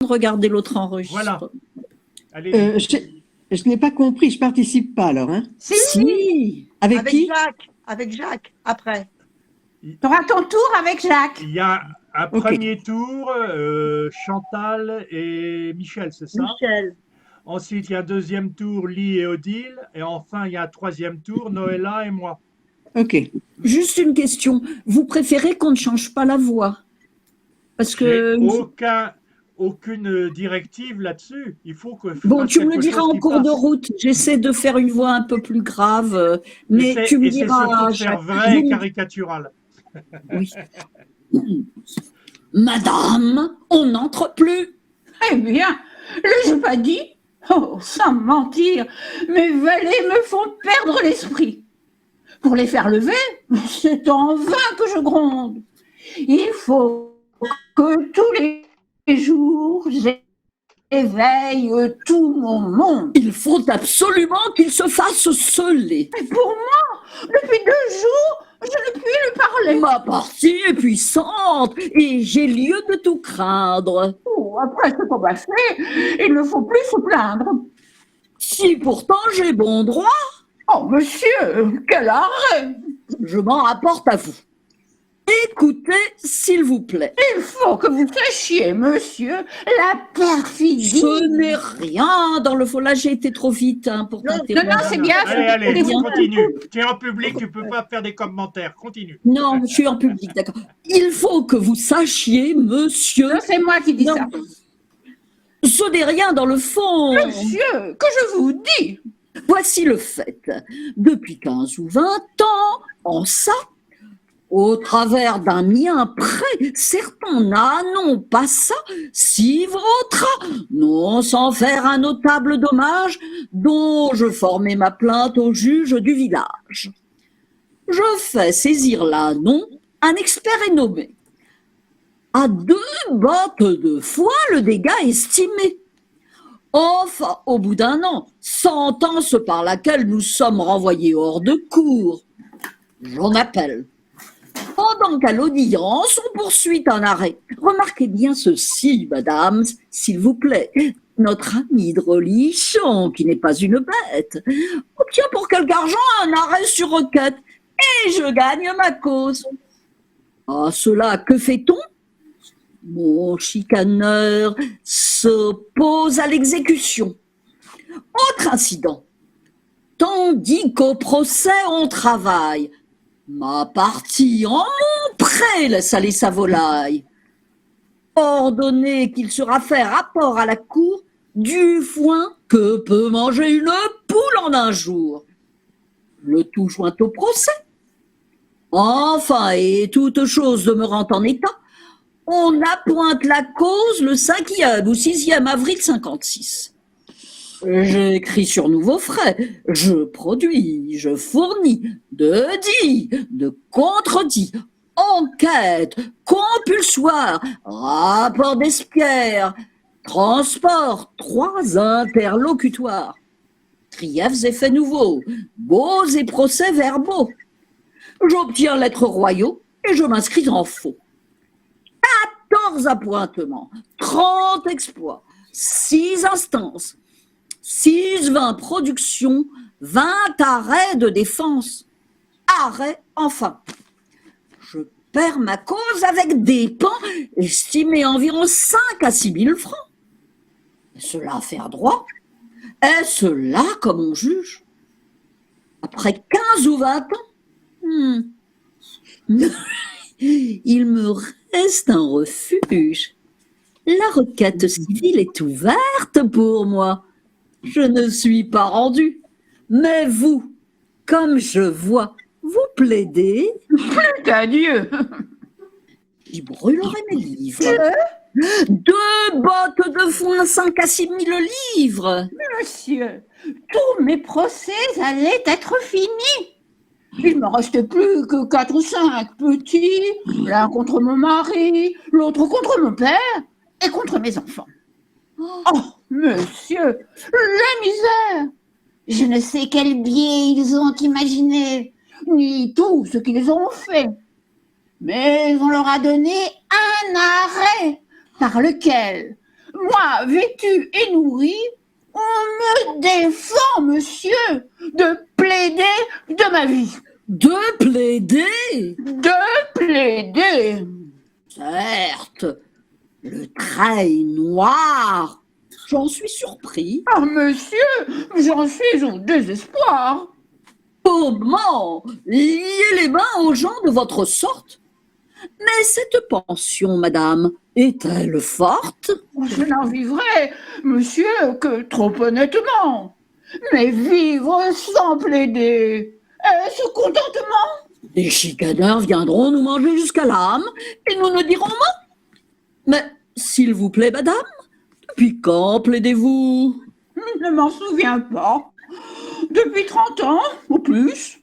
regarder l'autre Voilà. enregistrement. Allez. Je n'ai pas compris, je participe pas alors. Hein. Si. Avec qui? Avec Jacques, après. Tu auras ton tour avec Jacques. Il y a un Ok. premier tour, Chantal et Michel, c'est ça? Michel. Ensuite, il y a un deuxième tour, Lee et Odile. Et enfin, il y a un troisième tour, Noëlla et moi. Ok. Juste une question. Vous préférez qu'on ne change pas la voix? Parce que... Aucune directive là-dessus. Il faut que. Bon, tu me le quelque diras chose en qui cours de passe. route. J'essaie de faire une voix un peu plus grave, mais tu me Et c'est diras. surtout de faire Jacques, vrai et vous me- caricatural. Oui. Madame, on n'entre plus. Eh bien, je n'ai pas dit. Oh, sans mentir, mes valets me font perdre l'esprit. Pour les faire lever, c'est en vain que je gronde. Il faut que tous les jours, j'éveille tout mon monde. Il faut absolument qu'il se fasse sceller. Et pour moi, depuis 2 jours, je ne puis lui parler. Ma partie est puissante et j'ai lieu de tout craindre. Oh, après ce qu'on m'a fait, il ne faut plus se plaindre. Si pourtant j'ai bon droit, Oh, monsieur, quel arrêt! je m'en rapporte à vous. Écoutez, s'il vous plaît. Il faut que vous sachiez, monsieur, la perfidie. Ce n'est rien dans le faux. Là, j'ai été trop vite pour Non, t'interrompre. c'est bien. Allez, bien. continue. Tu es en public, tu peux pas faire des commentaires. Continue. Non, je suis en public, d'accord. Il faut que vous sachiez, monsieur, Non, c'est moi qui dis Non. ça. ce n'est rien dans le fond. Monsieur, que je vous dis. Voici le fait. Depuis 15 ou 20 ans, en ça, au travers d'un mien près, certains n'ont pas ça, si votre, non sans faire un notable dommage, dont je formais ma plainte au juge du village. Je fais saisir là, non, un expert est nommé. À 2 bottes de foin, le dégât estimé. Enfin, au bout d'1 an, sentence par laquelle nous sommes renvoyés hors de cour. J'en appelle. Pendant qu'à l'audience, on poursuit un arrêt. Remarquez bien ceci, madame, s'il vous plaît. Notre ami Drolichon, qui n'est pas une bête, obtient pour quelque argent un arrêt sur requête. Et je gagne ma cause. À cela, que fait-on? Mon chicaneur s'oppose à l'exécution. Autre incident. Tandis qu'au procès on travaille, ma partie en mon prêt laisse aller sa volaille. Ordonné qu'il sera fait rapport à la cour du foin que peut manger une poule en 1 jour. Le tout joint au procès. Enfin, et toute chose demeurant en état, on appointe la cause le 5e ou 6e avril 56. J'écris sur nouveaux frais, je produis, je fournis, de dit, de contredit, enquête, compulsoire, rapport d'Espierre, transport, 3 interlocutoires, griefs et faits nouveaux, beaux et procès verbaux. J'obtiens lettres royaux et je m'inscris en faux. 14 appointements, 30 exploits, 6 instances, 20 productions, 20 arrêts de défense. Arrêt, enfin. Je perds ma cause avec des pans estimés environ 5 à 6 000 francs. Est-ce là faire droit? Est-ce là comme on juge? Après 15 ou 20 ans? Il me reste un refuge. La requête civile est ouverte pour moi. Je ne suis pas rendu. Mais vous, comme je vois, vous plaidez. Putain Dieu. Qui brûlerait mes livres. 2 bottes de foin, 5 à 6 000 livres. Monsieur, tous mes procès allaient être finis. Il ne me reste plus que 4 ou 5 petits, l'un contre mon mari, l'autre contre mon père et contre mes enfants. Oh, monsieur, la misère! Je ne sais quel biais ils ont imaginé, ni tout ce qu'ils ont fait. Mais on leur a donné un arrêt par lequel moi, vêtue et nourrie, on me défend, monsieur, de plaider de ma vie. De plaider? De plaider. Certes, le trail noir. J'en suis surpris. Ah, monsieur, j'en suis au désespoir. Comment lier les mains aux gens de votre sorte? Mais cette pension, madame, est-elle forte? Je n'en vivrai, monsieur, que trop honnêtement. Mais vivre sans plaider, est-ce contentement? Les chicaneurs viendront nous manger jusqu'à l'âme et nous ne dirons mot. Mais, s'il vous plaît, madame, depuis quand plaidez-vous? Je ne m'en souviens pas. Depuis 30 ans, ou plus.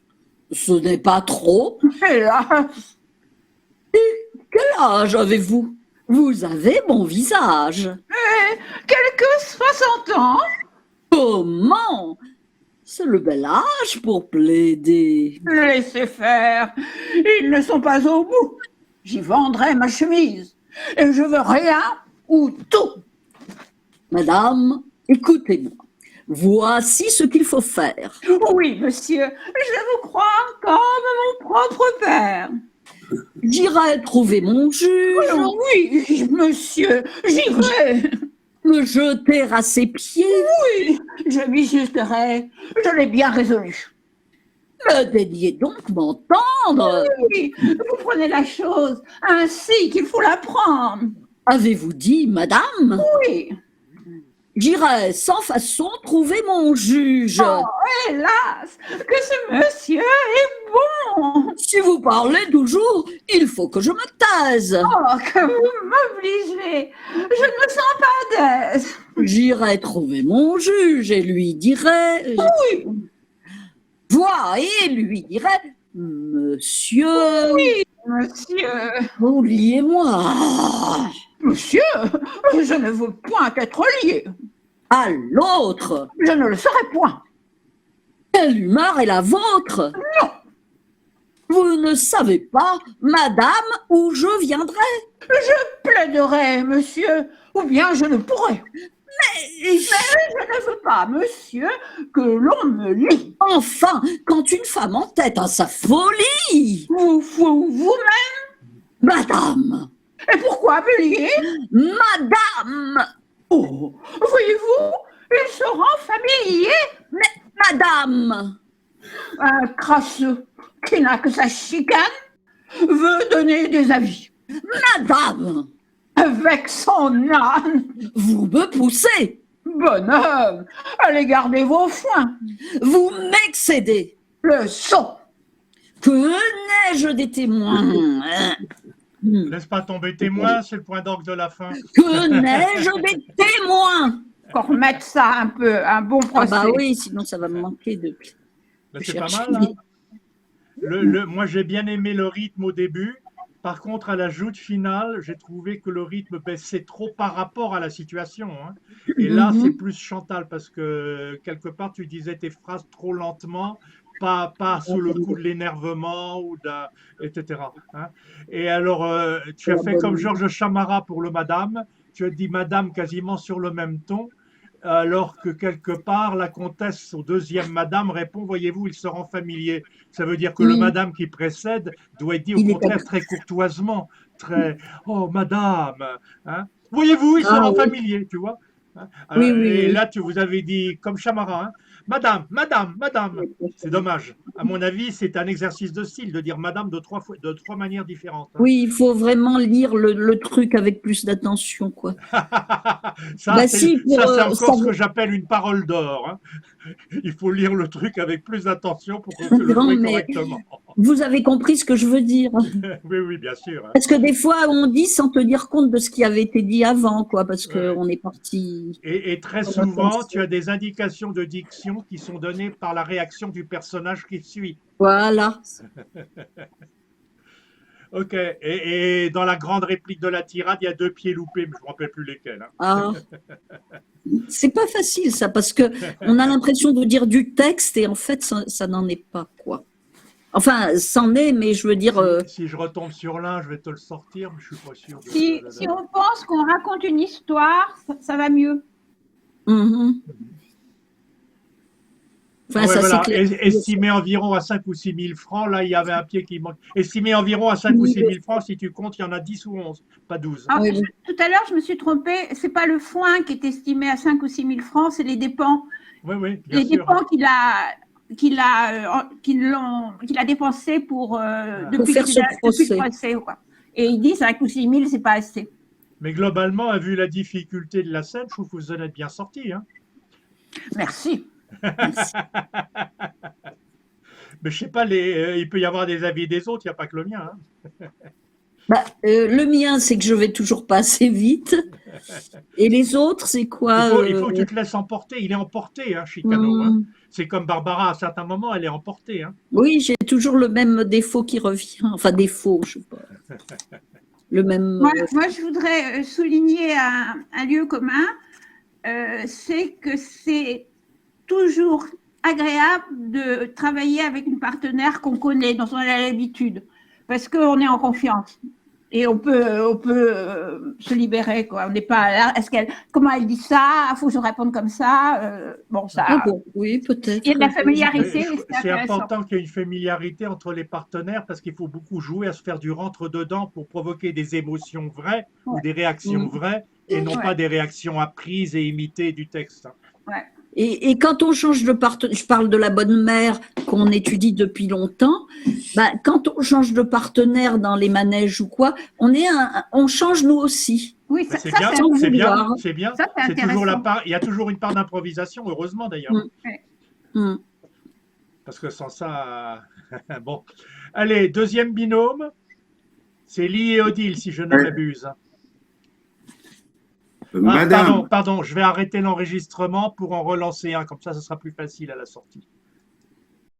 Ce n'est pas trop. Hélas. Quel âge avez-vous? Vous avez bon visage. Quelques 60 ans. Comment? C'est le bel âge pour plaider. Laissez faire. Ils ne sont pas au bout. J'y vendrai ma chemise. Et je veux rien ou tout. Madame, écoutez-moi. Voici ce qu'il faut faire. Oui, monsieur, je vous crois comme mon propre père. J'irai trouver mon juge, Oui, monsieur, j'irai. me jeter à ses pieds, Oui, je m'y justerai. Je l'ai bien résolu. me daignez donc m'entendre. Oui, vous prenez la chose ainsi qu'il faut la prendre. Avez-vous dit, madame? Oui, J'irai sans façon trouver mon juge. Oh. hélas, que ce monsieur est bon. Si vous parlez toujours, il faut que je me taise. Oh, que vous m'obligez. Je ne me sens pas d'aise. J'irai trouver mon juge et lui dirai... Oui, Vois et lui dirai... Monsieur, monsieur. oubliez-moi. Monsieur, je ne veux point être lié. À l'autre, Je ne le serai point. quelle humeur est la vôtre? Non. Vous ne savez pas, madame, où je viendrai? Je plaiderai, monsieur, ou bien je ne pourrai. Et Je ne veux pas, monsieur, que l'on me lie. enfin, quand une femme entête à sa folie, Vous-même. madame, Et pourquoi me lier? madame, Oh, voyez-vous, il se rend familier. madame, Un crasseux qui n'a que sa chicane veut donner des avis. madame, Avec son âne. vous me poussez, Bonhomme, allez garder vos foins. vous m'excédez. Le sot. Que n'ai-je des témoins? Laisse pas tomber témoin, c'est le point d'orgue de la fin. Que n'ai-je des témoins? Pour remettre ça un bon Ah procès. bah oui, sinon ça va me manquer de... Mais c'est pas chercher. mal, hein. Moi, j'ai bien aimé le rythme au début. Par contre, à la joute finale, j'ai trouvé que le rythme baissait trop par rapport à la situation, hein. Et là, c'est plus Chantal, parce que quelque part, tu disais tes phrases trop lentement, pas sous le coup de l'énervement, etc. hein. Et alors, tu as fait comme Georges Chamara pour le madame. Tu as dit madame quasiment sur le même ton. Alors que quelque part, la comtesse au deuxième madame répond, voyez-vous, il se rend familier. Ça veut dire que le madame qui précède doit être dit au contraire très courtoisement, très « Oh, madame hein. Voyez-vous, il se rend familier, tu vois. Oui, et là, vous avez dit, comme Chamara, hein, madame, madame, madame. C'est dommage. À mon avis, c'est un exercice de style de dire madame de trois manières différentes. Hein. Oui, il faut vraiment lire le truc avec plus d'attention, quoi. Ça, Bah c'est si, encore ça ce veut- que j'appelle une parole d'or. Hein. Il faut lire le truc avec plus d'attention pour que le Non, jouer mais- correctement. Vous avez compris ce que je veux dire. Oui, oui, bien sûr. hein. Parce que des fois, on dit sans tenir compte de ce qui avait été dit avant, quoi, parce qu'on est parti... Et très souvent, tu as des indications de diction qui sont données par la réaction du personnage qui suit. Voilà. Ok. Et dans la grande réplique de la tirade, il y a 2 pieds loupés, mais je ne me rappelle plus lesquels. hein. Ah. C'est pas facile, ça, parce que on a l'impression de dire du texte et en fait, ça n'en est pas, quoi. Enfin, c'en est, mais je veux dire, Si je retombe sur l'un, je vais te le sortir, mais je suis pas sûr. Si on pense qu'on raconte une histoire, ça va mieux. mhm. Enfin, Ouais, ça voilà. c'est clair. Estimé environ à 5 ou 6 000 francs, là, il y avait un pied qui manque. Estimé environ à 5 ou 6 000 francs, si tu comptes, il y en a 10 ou 11, pas 12. Ah, Oui, oui. tout à l'heure, je me suis trompée. C'est pas le foin qui est estimé à 5 ou 6 000 francs, c'est les dépens. Oui, oui, bien Les sûr. dépens qu'il a dépensés pour, depuis, faire ce depuis procès. le procès. Quoi. Et il dit 5 ou 6 000, c'est pas assez. Mais globalement, vu la difficulté de la scène, je trouve que vous en êtes bien sorti. Hein. Merci. Merci. Mais je sais pas, il peut y avoir des avis des autres, il n'y a pas que le mien. Hein. Bah, le mien, c'est que je vais toujours pas assez vite. Et les autres, c'est quoi Il faut que tu te laisses emporter. Il est emporté, hein, Chicano. Hein. C'est comme Barbara, à un certain moment, elle est emportée. Hein. Oui, j'ai toujours le même défaut qui revient. Enfin, défaut, je sais pas. Le même. Moi, je voudrais souligner un lieu commun, c'est que c'est toujours agréable de travailler avec une partenaire qu'on connaît, dont on a l'habitude, parce qu'on est en confiance. Et on peut se libérer, quoi. On n'est pas là. Comment elle dit ça? Il faut que je réponde comme ça. Bon, ça. Ah bon, oui, peut-être. Il y a de la familiarité. C'est important qu'il y ait une familiarité entre les partenaires parce qu'il faut beaucoup jouer à se faire du rentre-dedans pour provoquer des émotions vraies ou des réactions vraies et non pas des réactions apprises et imitées du texte. Ouais. Et quand on change de partenaire, je parle de la bonne mère qu'on étudie depuis longtemps, bah, quand on change de partenaire dans les manèges ou quoi, on change nous aussi. Oui, c'est bien, c'est bien, c'est bien. C'est toujours il y a toujours une part d'improvisation, heureusement d'ailleurs. Parce que sans ça, bon. Allez, deuxième binôme, c'est Lee et Odile, si je ne m'abuse. Madame. Pardon, je vais arrêter l'enregistrement pour en relancer un, comme ça, ce sera plus facile à la sortie.